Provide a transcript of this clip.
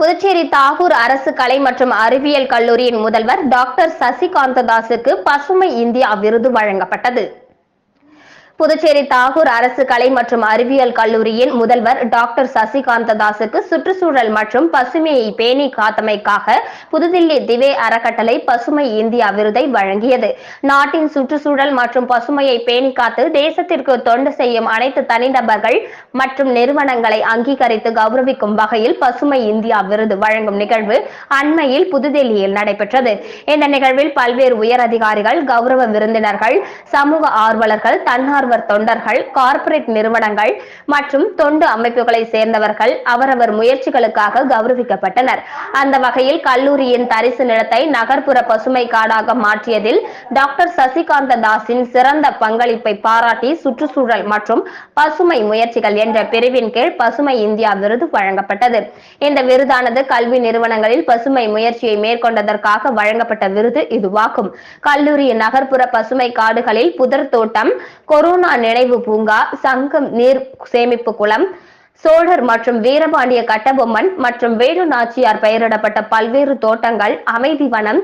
புதுச்சேரி தாகூர் அரசு கலை மற்றும் அறிவியல் கல்லூரியின் முதல்வர் டாக்டர் சசிகாந்ததாசுக்கு பசுமை இந்தியா விருது வழங்கப்பட்டது. புதுச்சேரி தாகூர் அரசு கலை மற்றும் அறிவியல் கல்லூரியின் முதல்வர் டாக்டர் சசிகாந்ததாசுக்கு சுற்றுச்சூழல் மற்றும் பசுமையை பேணி காத்தமைக்காக புதுதில்லி திவே அறக்கட்டளை பசுமை இந்தியா விருதை வழங்கியது. நாட்டின் சுற்றுச்சூழல் மற்றும் பசுமையை பேணி காத்து தேசத்திற்கு தொண்டு செய்யும் அனைத்து தனிநபர்கள் மற்றும் நிறுவனங்களை அங்கீகரித்து கௌரவிக்கும் வகையில் பசுமை இந்தியா விருது வழங்கும் நிகழ்வு அண்மையில் புதுதில்லியில் நடைபெற்றது. இந்த நிகழ்வில் பல்வேறு உயர் அதிகாரிகள், கௌரவ விருந்தினர்கள், சமூக ஆர்வலர்கள், தன்னார்வ தொண்டர்கள், கார்ப்பரேட் நிறுவனங்கள் மற்றும் தொண்டு அமைப்புகளை சேர்ந்தவர்கள் அவரவர் முயற்சிகளுக்காக கௌரவிக்கப்பட்டனர். அந்த வகையில் கல்லூரியின் தரிசு நிலத்தை நகர்ப்புற பசுமை காடாக மாற்றியதில் டாக்டர் சசிகாந்த தாஸின் சிறந்த பங்களிப்பை பாராட்டி சுற்றுச்சூழல் மற்றும் பசுமை முயற்சிகள் என்ற பிரிவின் கீழ் பசுமை இந்தியா விருது வழங்கப்பட்டது. இந்த விருதானது கல்வி நிறுவனங்களில் பசுமை முயற்சியை மேற்கொண்டதற்காக வழங்கப்பட்ட விருது இதுவாகும். கல்லூரியின் நகர்ப்புற பசுமை காடுகளில் புதர் தோட்டம், கொரோனா நினைவு பூங்கா, சங்கம் நீர் சேமிப்பு குளம், சோழர் மற்றும் வீரபாண்டிய கட்டபொம்மன் மற்றும் வேலு நாச்சியார் பெயரிடப்பட்ட பல்வேறு தோட்டங்கள், அமைதி வனம்